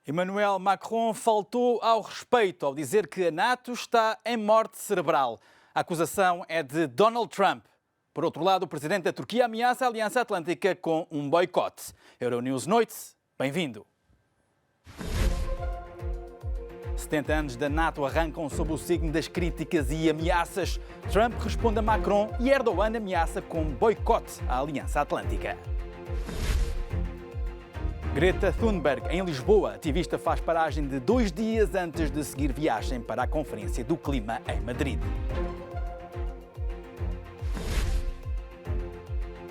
Emmanuel Macron faltou ao respeito ao dizer que a NATO está em morte cerebral. A acusação é de Donald Trump. Por outro lado, o presidente da Turquia ameaça a Aliança Atlântica com um boicote. Euronews Noite, bem-vindo. 70 anos da NATO arrancam sob o signo das críticas e ameaças. Trump responde a Macron e Erdogan ameaça com boicote à Aliança Atlântica. Greta Thunberg, em Lisboa, ativista faz paragem de 2 dias antes de seguir viagem para a Conferência do Clima em Madrid.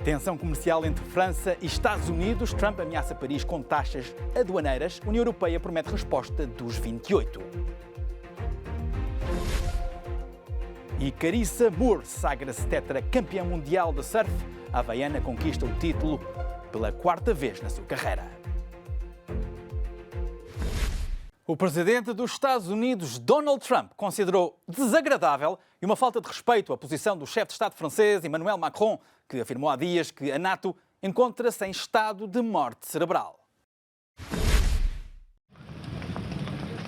Tensão comercial entre França e Estados Unidos. Trump ameaça Paris com taxas aduaneiras. A União Europeia promete resposta dos 28. E Carissa Moore sagra-se tetracampeã mundial de surf. A havaiana conquista o título pela 4ª vez na sua carreira. O presidente dos Estados Unidos, Donald Trump, considerou desagradável e uma falta de respeito a posição do chefe de Estado francês, Emmanuel Macron, que afirmou há dias que a NATO encontra-se em estado de morte cerebral.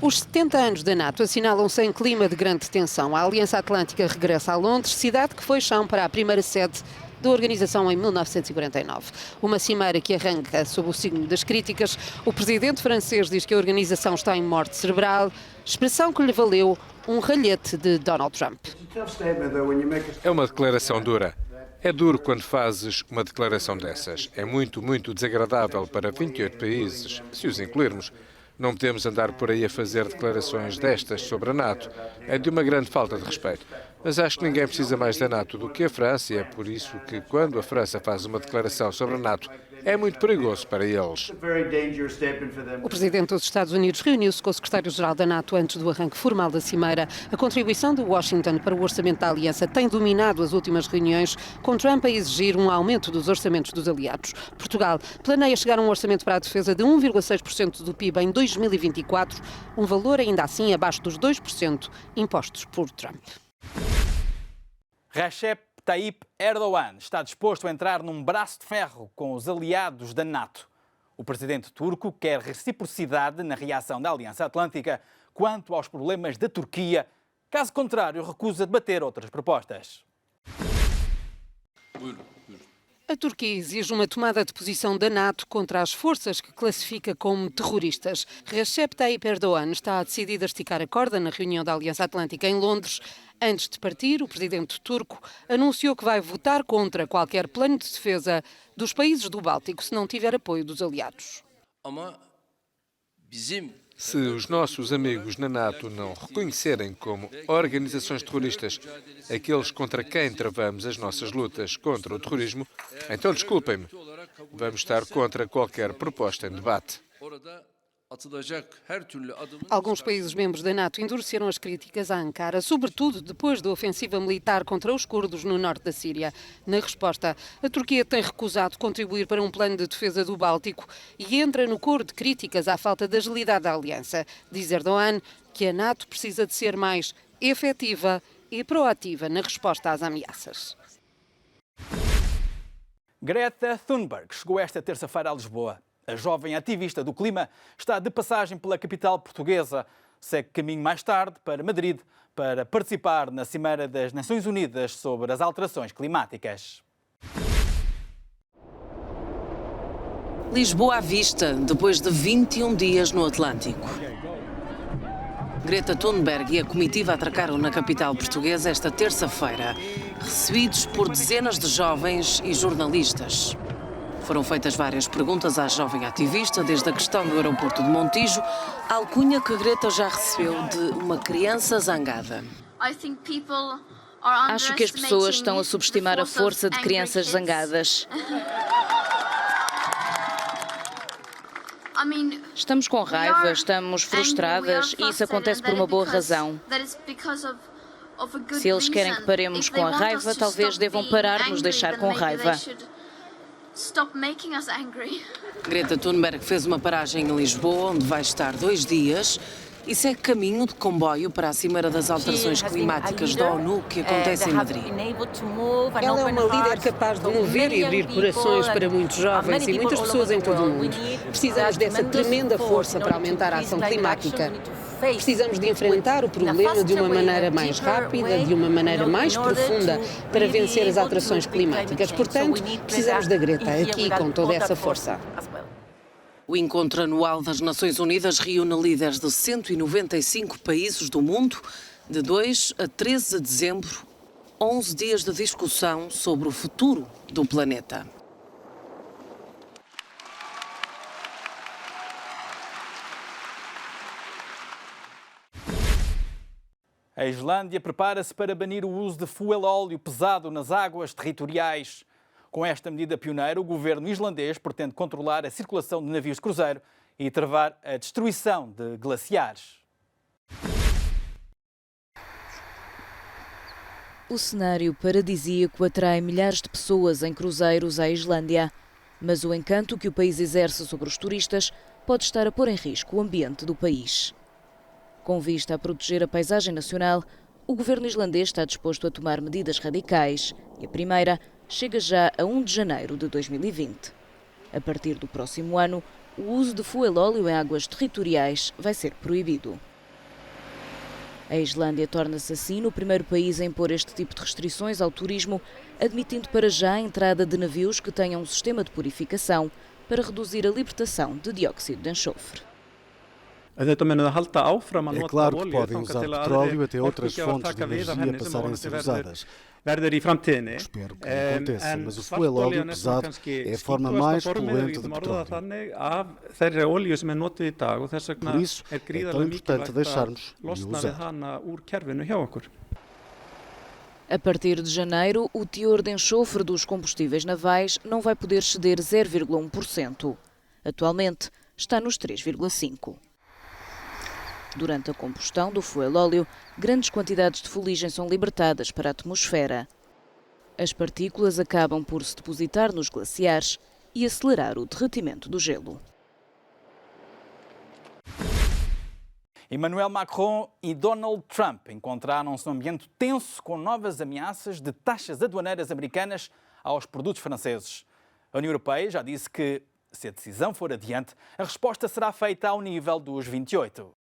Os 70 anos da NATO assinalam-se em clima de grande tensão. A Aliança Atlântica regressa a Londres, cidade que foi chão para a primeira sede da organização em 1949. Uma cimeira que arranca sob o signo das críticas. O presidente francês diz que a organização está em morte cerebral, expressão que lhe valeu um ralhete de Donald Trump. É uma declaração dura. É duro quando fazes uma declaração dessas. É muito, muito desagradável para 28 países, se os incluirmos. Não podemos andar por aí a fazer declarações destas sobre a NATO. É de uma grande falta de respeito. Mas acho que ninguém precisa mais da NATO do que a França e é por isso que, quando a França faz uma declaração sobre a NATO, é muito perigoso para eles. O presidente dos Estados Unidos reuniu-se com o secretário-geral da NATO antes do arranque formal da cimeira. A contribuição de Washington para o orçamento da Aliança tem dominado as últimas reuniões, com Trump a exigir um aumento dos orçamentos dos aliados. Portugal planeia chegar a um orçamento para a defesa de 1,6% do PIB em 2024, um valor ainda assim abaixo dos 2% impostos por Trump. Recep Tayyip Erdogan está disposto a entrar num braço de ferro com os aliados da NATO. O presidente turco quer reciprocidade na reação da Aliança Atlântica quanto aos problemas da Turquia. Caso contrário, recusa debater outras propostas. A Turquia exige uma tomada de posição da NATO contra as forças que classifica como terroristas. Recep Tayyip Erdogan está decidido a esticar a corda na reunião da Aliança Atlântica em Londres. Antes de partir, o presidente turco anunciou que vai votar contra qualquer plano de defesa dos países do Báltico se não tiver apoio dos aliados. Se os nossos amigos na NATO não reconhecerem como organizações terroristas aqueles contra quem travamos as nossas lutas contra o terrorismo, então desculpem-me, vamos estar contra qualquer proposta em debate. Alguns países membros da NATO endureceram as críticas a Ankara, sobretudo depois da ofensiva militar contra os curdos no norte da Síria. Na resposta, a Turquia tem recusado contribuir para um plano de defesa do Báltico e entra no coro de críticas à falta de agilidade da aliança. Diz Erdogan que a NATO precisa de ser mais efetiva e proativa na resposta às ameaças. Greta Thunberg chegou esta terça-feira a Lisboa. A jovem ativista do clima está de passagem pela capital portuguesa. Segue caminho mais tarde para Madrid para participar na Cimeira das Nações Unidas sobre as alterações climáticas. Lisboa à vista, depois de 21 dias no Atlântico. Greta Thunberg e a comitiva atracaram na capital portuguesa esta terça-feira, recebidos por dezenas de jovens e jornalistas. Foram feitas várias perguntas à jovem ativista, desde a questão do aeroporto de Montijo, à alcunha que Greta já recebeu de uma criança zangada. Acho que as pessoas estão a subestimar a força de crianças zangadas. Estamos com raiva, estamos frustradas e isso acontece por uma boa razão. Se eles querem que paremos com a raiva, talvez devam parar de nos deixar com raiva. Greta Thunberg fez uma paragem em Lisboa, onde vai estar 2 dias. E segue caminho de comboio para a Cimeira das Alterações Climáticas da ONU, que acontece em Madrid. Ela é uma líder capaz de mover e abrir corações para muitos jovens e muitas pessoas em todo o mundo. Precisamos dessa tremenda força para aumentar a ação climática. Precisamos de enfrentar o problema de uma maneira mais rápida, de uma maneira mais profunda, para vencer as alterações climáticas. Portanto, precisamos da Greta aqui com toda essa força. O encontro anual das Nações Unidas reúne líderes de 195 países do mundo, de 2 a 13 de dezembro, 11 dias de discussão sobre o futuro do planeta. A Islândia prepara-se para banir o uso de fuel óleo pesado nas águas territoriais. Com esta medida pioneira, o governo islandês pretende controlar a circulação de navios de cruzeiro e travar a destruição de glaciares. O cenário paradisíaco atrai milhares de pessoas em cruzeiros à Islândia, mas o encanto que o país exerce sobre os turistas pode estar a pôr em risco o ambiente do país. Com vista a proteger a paisagem nacional, o governo islandês está disposto a tomar medidas radicais e a primeira chega já a 1 de janeiro de 2020. A partir do próximo ano, o uso de fuel óleo em águas territoriais vai ser proibido. A Islândia torna-se assim no primeiro país a impor este tipo de restrições ao turismo, admitindo para já a entrada de navios que tenham um sistema de purificação para reduzir a libertação de dióxido de enxofre. É claro que podem usar petróleo até outras fontes de energia passarem a ser usadas. Espero que aconteça, mas o fuel óleo pesado é a forma mais poluente de petróleo. Por isso, é tão importante deixarmos de usar. A partir de janeiro, o teor de enxofre dos combustíveis navais não vai poder exceder 0,1%. Atualmente, está nos 3,5%. Durante a combustão do fuel óleo, grandes quantidades de fuligem são libertadas para a atmosfera. As partículas acabam por se depositar nos glaciares e acelerar o derretimento do gelo. Emmanuel Macron e Donald Trump encontraram-se num ambiente tenso com novas ameaças de taxas aduaneiras americanas aos produtos franceses. A União Europeia já disse que, se a decisão for adiante, a resposta será feita ao nível dos 28.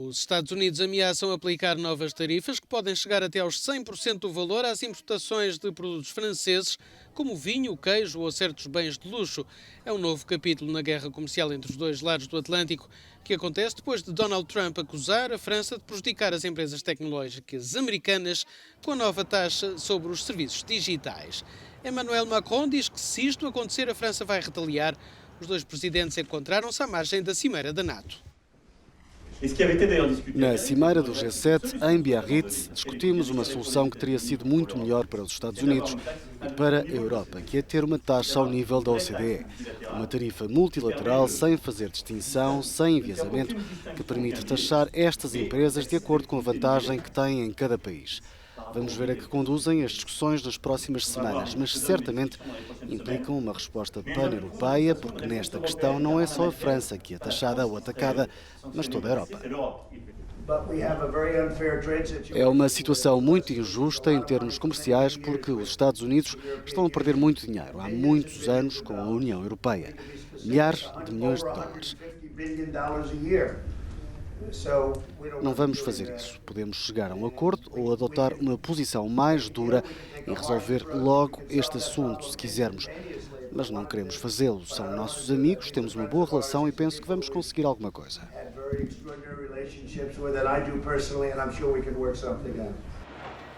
Os Estados Unidos ameaçam aplicar novas tarifas que podem chegar até aos 100% do valor às importações de produtos franceses, como vinho, queijo ou certos bens de luxo. É um novo capítulo na guerra comercial entre os dois lados do Atlântico, que acontece depois de Donald Trump acusar a França de prejudicar as empresas tecnológicas americanas com a nova taxa sobre os serviços digitais. Emmanuel Macron diz que, se isto acontecer, a França vai retaliar. Os dois presidentes encontraram-se à margem da Cimeira da NATO. Na Cimeira do G7, em Biarritz, discutimos uma solução que teria sido muito melhor para os Estados Unidos e para a Europa, que é ter uma taxa ao nível da OCDE. Uma tarifa multilateral, sem fazer distinção, sem enviesamento, que permite taxar estas empresas de acordo com a vantagem que têm em cada país. Vamos ver a que conduzem as discussões das próximas semanas, mas certamente implicam uma resposta pan-europeia, porque nesta questão não é só a França que é taxada ou atacada, mas toda a Europa. É uma situação muito injusta em termos comerciais, porque os Estados Unidos estão a perder muito dinheiro há muitos anos com a União Europeia. Milhares de milhões de dólares. Não vamos fazer isso. Podemos chegar a um acordo ou adotar uma posição mais dura e resolver logo este assunto, se quisermos. Mas não queremos fazê-lo. São nossos amigos, temos uma boa relação e penso que vamos conseguir alguma coisa.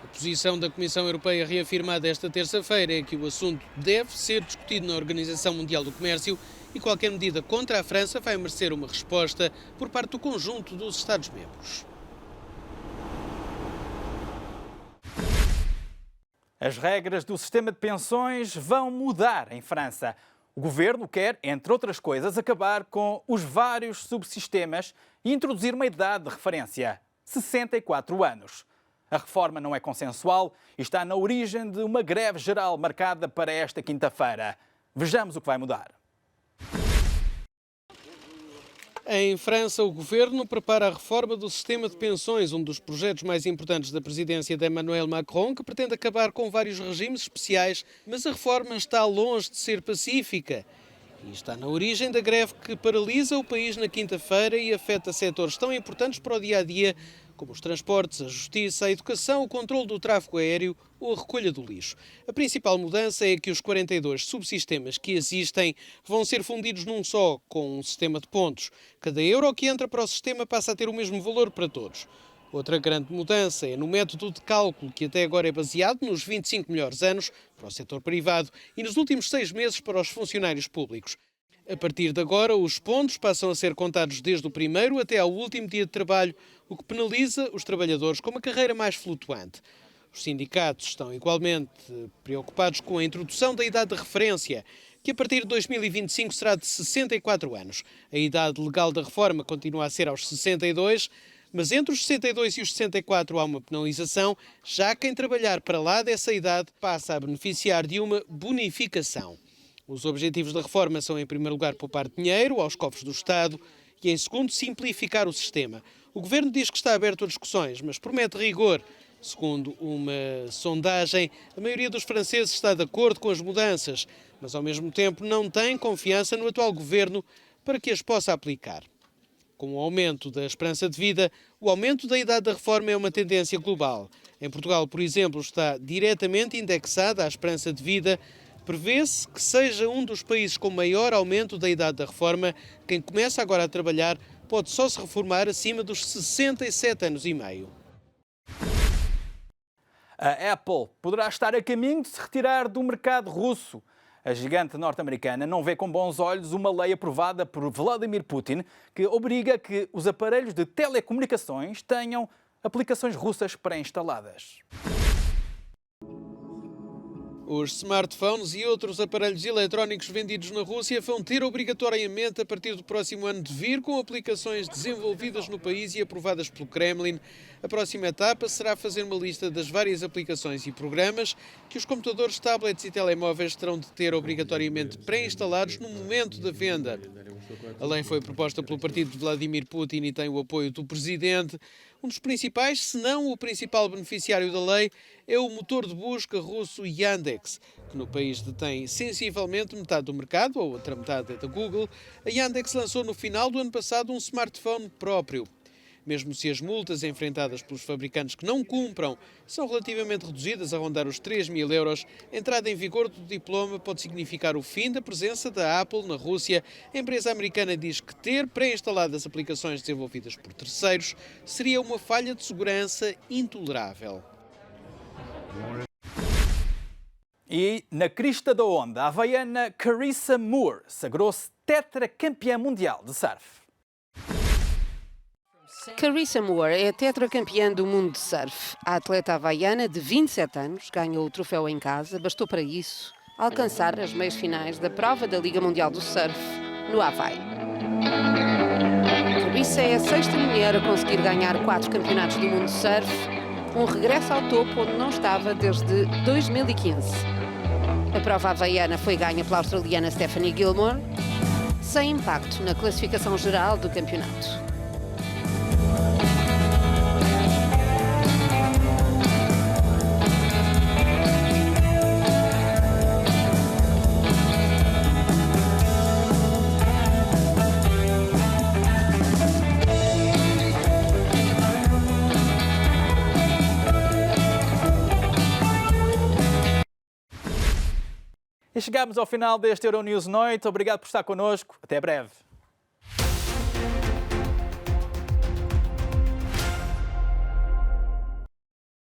A posição da Comissão Europeia reafirmada esta terça-feira é que o assunto deve ser discutido na Organização Mundial do Comércio e qualquer medida contra a França vai merecer uma resposta por parte do conjunto dos Estados-membros. As regras do sistema de pensões vão mudar em França. O governo quer, entre outras coisas, acabar com os vários subsistemas e introduzir uma idade de referência, 64 anos. A reforma não é consensual e está na origem de uma greve geral marcada para esta quinta-feira. Vejamos o que vai mudar. Em França, o governo prepara a reforma do sistema de pensões, um dos projetos mais importantes da presidência de Emmanuel Macron, que pretende acabar com vários regimes especiais, mas a reforma está longe de ser pacífica. E está na origem da greve que paralisa o país na quinta-feira e afeta setores tão importantes para o dia-a-dia, como os transportes, a justiça, a educação, o controle do tráfego aéreo ou a recolha do lixo. A principal mudança é que os 42 subsistemas que existem vão ser fundidos num só, com um sistema de pontos. Cada euro que entra para o sistema passa a ter o mesmo valor para todos. Outra grande mudança é no método de cálculo, que até agora é baseado nos 25 melhores anos para o setor privado e nos últimos 6 meses para os funcionários públicos. A partir de agora, os pontos passam a ser contados desde o primeiro até ao último dia de trabalho, o que penaliza os trabalhadores com uma carreira mais flutuante. Os sindicatos estão igualmente preocupados com a introdução da idade de referência, que a partir de 2025 será de 64 anos. A idade legal da reforma continua a ser aos 62, mas entre os 62 e os 64 há uma penalização, já quem trabalhar para lá dessa idade passa a beneficiar de uma bonificação. Os objetivos da reforma são, em primeiro lugar, poupar dinheiro aos cofres do Estado e, em segundo, simplificar o sistema. O Governo diz que está aberto a discussões, mas promete rigor. Segundo uma sondagem, a maioria dos franceses está de acordo com as mudanças, mas, ao mesmo tempo, não tem confiança no atual Governo para que as possa aplicar. Com o aumento da esperança de vida, o aumento da idade da reforma é uma tendência global. Em Portugal, por exemplo, está diretamente indexada à esperança de vida. Prevê-se que seja um dos países com maior aumento da idade da reforma. Quem começa agora a trabalhar pode só se reformar acima dos 67 anos e meio. A Apple poderá estar a caminho de se retirar do mercado russo. A gigante norte-americana não vê com bons olhos uma lei aprovada por Vladimir Putin que obriga que os aparelhos de telecomunicações tenham aplicações russas pré-instaladas. Os smartphones e outros aparelhos eletrónicos vendidos na Rússia vão ter obrigatoriamente, a partir do próximo ano, de vir com aplicações desenvolvidas no país e aprovadas pelo Kremlin. A próxima etapa será fazer uma lista das várias aplicações e programas que os computadores, tablets e telemóveis terão de ter obrigatoriamente pré-instalados no momento da venda. A lei foi proposta pelo partido de Vladimir Putin e tem o apoio do presidente. Um dos principais, se não o principal beneficiário da lei, é o motor de busca russo Yandex, que no país detém sensivelmente metade do mercado, a outra metade é da Google. A Yandex lançou no final do ano passado um smartphone próprio. Mesmo se as multas enfrentadas pelos fabricantes que não cumpram são relativamente reduzidas, a rondar os 3.000 euros, a entrada em vigor do diploma pode significar o fim da presença da Apple na Rússia. A empresa americana diz que ter pré-instaladas aplicações desenvolvidas por terceiros seria uma falha de segurança intolerável. E na crista da onda, a havaiana Carissa Moore sagrou-se tetracampeã mundial de surf. Carissa Moore é a tetracampeã do mundo de surf. A atleta havaiana de 27 anos ganhou o troféu em casa. Bastou para isso alcançar as meias finais da prova da Liga Mundial do Surf no Havaí. Carissa é a sexta mulher a conseguir ganhar 4 campeonatos do mundo de surf, um regresso ao topo onde não estava desde 2015. A prova havaiana foi ganha pela australiana Stephanie Gilmore, sem impacto na classificação geral do campeonato. E chegamos ao final deste Euronews Noite. Obrigado por estar connosco. Até breve.